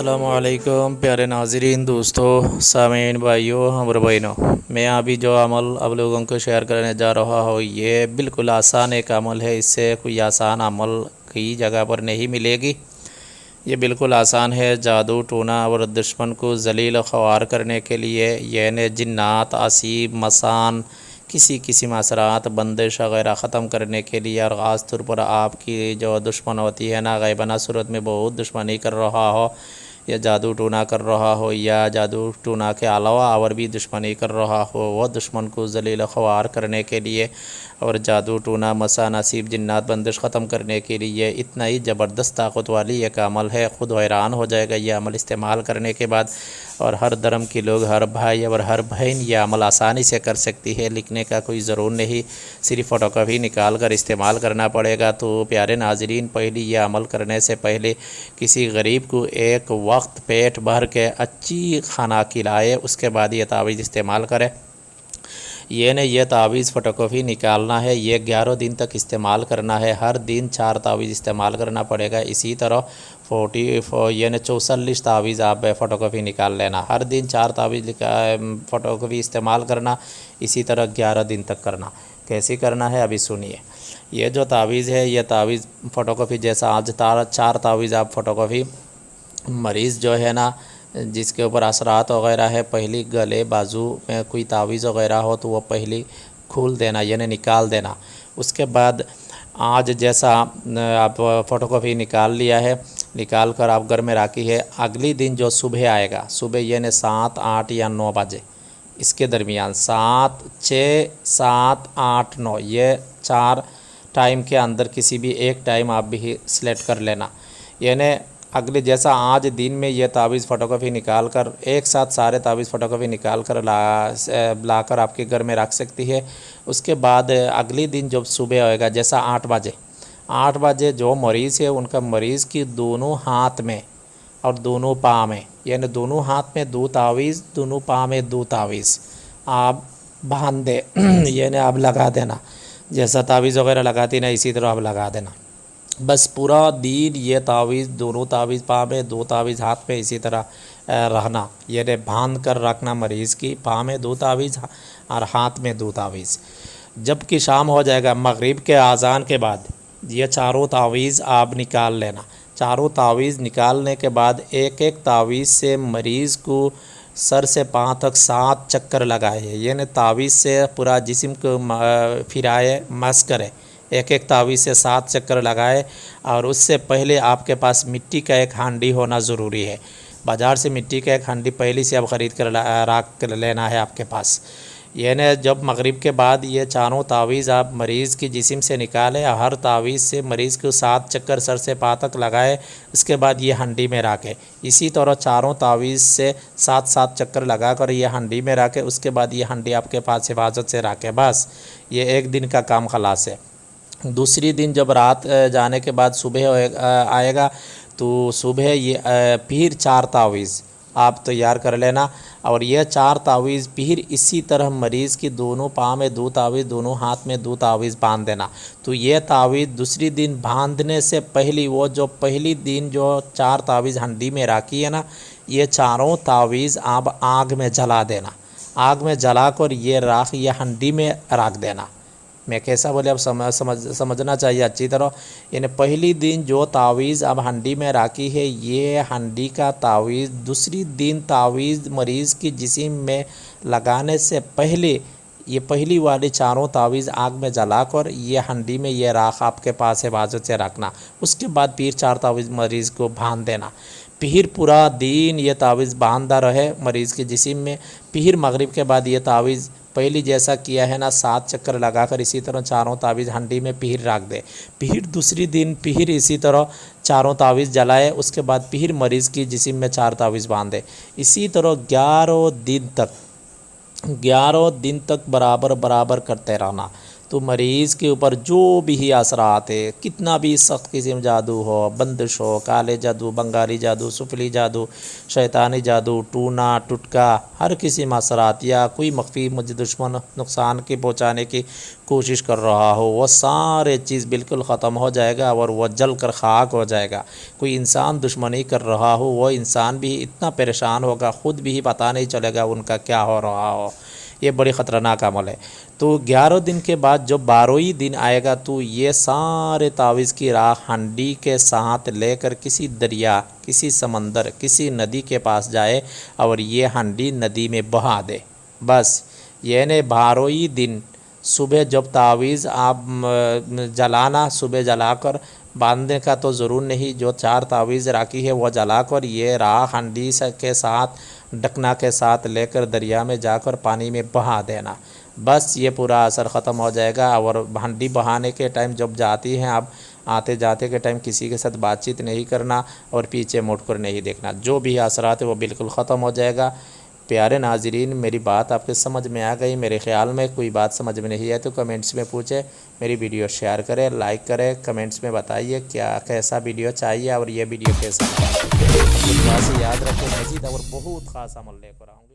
السلام علیکم پیارے ناظرین، دوستوں، سامعین، بھائیوں، ہمارے بہنوں، میں ابھی جو عمل آپ لوگوں کو شیئر کرنے جا رہا ہوں یہ بالکل آسان ایک عمل ہے۔ اس سے کوئی آسان عمل کی جگہ پر نہیں ملے گی۔ یہ بالکل آسان ہے۔ جادو ٹونا اور دشمن کو ذلیل و خوار کرنے کے لیے، یعنی جنات، عصیب، مسان، کسی قسم اثرات، بندش وغیرہ ختم کرنے کے لیے، اور خاص طور پر آپ کی جو دشمن ہوتی ہے نا، غیبانہ صورت میں بہت دشمنی کر رہا ہو، یا جادو ٹونا کر رہا ہو، یا جادو ٹونا کے علاوہ اور بھی دشمنی کر رہا ہو، وہ دشمن کو ذلیل و خوار کرنے کے لیے اور جادو ٹونا، مسا، نصیب، جنات، بندش ختم کرنے کے لیے اتنا ہی زبردست طاقت والی ایک عمل ہے۔ خود حیران ہو جائے گا یہ عمل استعمال کرنے کے بعد، اور ہر دھرم کے لوگ، ہر بھائی اور ہر بہن یہ عمل آسانی سے کر سکتی ہے۔ لکھنے کا کوئی ضرور نہیں، صرف فوٹو کاپی نکال کر استعمال کرنا پڑے گا۔ تو پیارے ناظرین، پہلی یہ عمل کرنے سے پہلے کسی غریب کو ایک وقت پیٹ بھر کے اچھی کھانا کھلائے، اس کے بعد یہ تعویذ استعمال کرے۔ یہ تعویذ فوٹو کاپی نکالنا ہے، یہ 11 دن تک استعمال کرنا ہے۔ ہر دن 4 تعویذ استعمال کرنا پڑے گا۔ اسی طرح 44 تعویذ آپ فوٹو کاپی نکال لینا۔ ہر دن 4 تعویذ فوٹو کاپی استعمال کرنا، اسی طرح 11 دن تک کرنا۔ کیسے کرنا ہے ابھی سنیے۔ یہ جو تعویذ ہے، یہ تعویذ فوٹو کاپی جیسا آج 4 تعویذ آپ فوٹو کاپی، مریض جو ہے نا جس کے اوپر اثرات وغیرہ ہے، پہلی گلے بازو میں کوئی تعویذ وغیرہ ہو تو وہ پہلی کھول دینا، یعنی نکال دینا۔ اس کے بعد آج جیسا آپ فوٹو کاپی نکال لیا ہے، نکال کر آپ گھر میں رکھی ہے، اگلی دن جو صبح آئے گا، صبح یعنی 7، 8 یا 9 بجے، اس کے درمیان 7، 6، 7، 8، 9، یہ 4 ٹائم کے اندر کسی بھی ایک ٹائم آپ بھی سلیکٹ کر لینا۔ یعنی اگلے جیسا آج دن میں یہ تعویذ فوٹو کاپی نکال کر ایک ساتھ سارے تعویذ فوٹو کاپی نکال کر لا کر آپ کے گھر میں رکھ سکتی ہے۔ اس کے بعد اگلی دن جب صبح ہوئے گا جیسا 8 بجے جو مریض ہے ان کا مریض کی دونوں ہاتھ میں اور دونوں پاؤں میں، یعنی دونوں ہاتھ میں 2 تعویذ، دونوں پاؤں میں 2 تعویذ آپ باندھ دے، یعنی آپ لگا دینا۔ جیسا تعویذ وغیرہ لگاتی نا اسی طرح آپ لگا دینا۔ بس پورا دن یہ تعویذ، دونوں تعویذ پاؤں میں، 2 تعویذ ہاتھ میں، اسی طرح رہنا، یعنی باندھ کر رکھنا مریض کی، پاؤں میں 2 تعویذ اور ہاتھ میں 2 تعویذ۔ جب کہ شام ہو جائے گا مغرب کے اذان کے بعد یہ 4 تعویذ آپ نکال لینا۔ 4 تعویذ نکالنے کے بعد ایک تعویذ سے مریض کو سر سے پاؤں تک 7 چکر لگائے، یعنی تعویذ سے پورا جسم کو پھرائے، مس کرے۔ ایک تعویذ سے 7 چکر لگائے، اور اس سے پہلے آپ کے پاس مٹی کا ایک ہانڈی ہونا ضروری ہے۔ بازار سے مٹی کا ایک ہانڈی پہلے سے آپ خرید کر رکھ کر لینا ہے آپ کے پاس۔ یعنی جب مغرب کے بعد یہ 4 تعویذ آپ مریض کی جسم سے نکالے، ہر تعویذ سے مریض کو 7 چکر سر سے پاؤں تک لگائے، اس کے بعد یہ ہانڈی میں رکھے۔ اسی طرح 4 تعویذ سے 7 چکر لگا کر یہ ہانڈی میں رکھے، اس کے بعد یہ ہانڈی آپ کے پاس حفاظت سے رکھے۔ بس یہ ایک دن کا کام خلاص ہے۔ دوسری دن جب رات جانے کے بعد صبح آئے گا تو صبح یہ پھر 4 تعویذ آپ تیار کر لینا، اور یہ 4 تعویذ پھر اسی طرح مریض کی دونوں پاؤں میں 2 تعویذ، دونوں ہاتھ میں 2 تعویذ باندھ دینا۔ تو یہ تعویذ دوسری دن باندھنے سے پہلی، وہ جو پہلی دن جو 4 تعویذ ہنڈی میں رکھی ہے نا، یہ 4 تعویذ آپ آگ میں جلا دینا۔ آگ میں جلا کر یہ راکھ یہ ہنڈی میں رکھ دینا۔ میں کیسا بولے اب سمجھنا چاہیے اچھی طرح۔ یعنی پہلی دن جو تعویذ اب ہنڈی میں رکھی ہے، یہ ہنڈی کا تعویذ دوسری دن تعویذ مریض کی جسم میں لگانے سے پہلے یہ پہلی والی 4 تعویذ آگ میں جلا کر یہ ہنڈی میں یہ راکھ آپ کے پاس حفاظت سے رکھنا۔ اس کے بعد پھر 4 تعویذ مریض کو باندھ دینا۔ پھر پورا دن یہ تعویذ باندھا رہے مریض کے جسم میں۔ پھر مغرب کے بعد یہ تعویذ پہلی جیسا کیا ہے نا 7 چکر لگا کر اسی طرح 4 تعویذ ہنڈی میں پھر رکھ دے۔ پھر دوسری دن پھر اسی طرح 4 تعویذ جلائے، اس کے بعد پھر مریض کی جسم میں 4 تعویذ باندھے۔ اسی طرح 11 دن تک برابر کرتے رہنا۔ تو مریض کے اوپر جو بھی اثرات ہے، کتنا بھی سخت قسم جادو ہو، بندش ہو، کالے جادو، بنگالی جادو، سفلی جادو، شیطانی جادو، ٹونا ٹٹکا، ہر قسم اثرات یا کوئی مخفی مجھ دشمن نقصان کے پہنچانے کی کوشش کر رہا ہو، وہ سارے چیز بالکل ختم ہو جائے گا اور وہ جل کر خاک ہو جائے گا۔ کوئی انسان دشمنی کر رہا ہو، وہ انسان بھی اتنا پریشان ہوگا، خود بھی پتہ نہیں چلے گا ان کا کیا ہو رہا ہو۔ یہ بڑی خطرناک عمل ہے۔ تو 11 دن کے بعد جو 12ویں دن آئے گا تو یہ سارے تعویذ کی راہ ہنڈی کے ساتھ لے کر کسی دریا، کسی سمندر، کسی ندی کے پاس جائے اور یہ ہنڈی ندی میں بہا دے۔ بس یعنی 12ویں دن صبح جب تعویذ آپ جلانا، صبح جلا کر باندھنے کا تو ضرور نہیں، جو 4 تعویذ راکھی ہے وہ جلا کر یہ راہ ہنڈی کے ساتھ ڈکنا کے ساتھ لے کر دریا میں جا کر پانی میں بہا دینا۔ بس یہ پورا اثر ختم ہو جائے گا۔ اور ہنڈی بہانے کے ٹائم جب جاتی ہیں آپ، آتے جاتے کے ٹائم کسی کے ساتھ بات چیت نہیں کرنا اور پیچھے مڑ کر نہیں دیکھنا، جو بھی اثرات ہے وہ بالکل ختم ہو جائے گا۔ پیارے ناظرین، میری بات آپ کے سمجھ میں آ گئی؟ میرے خیال میں کوئی بات سمجھ میں نہیں ہے تو کمنٹس میں پوچھیں، میری ویڈیو شیئر کریں، لائک کریں، کمنٹس میں بتائیے کیسا ویڈیو چاہیے اور یہ ویڈیو کیسا لگا۔ دعا سے یاد رکھیں، مزید اور بہت خاص عمل لے کر آؤں گا۔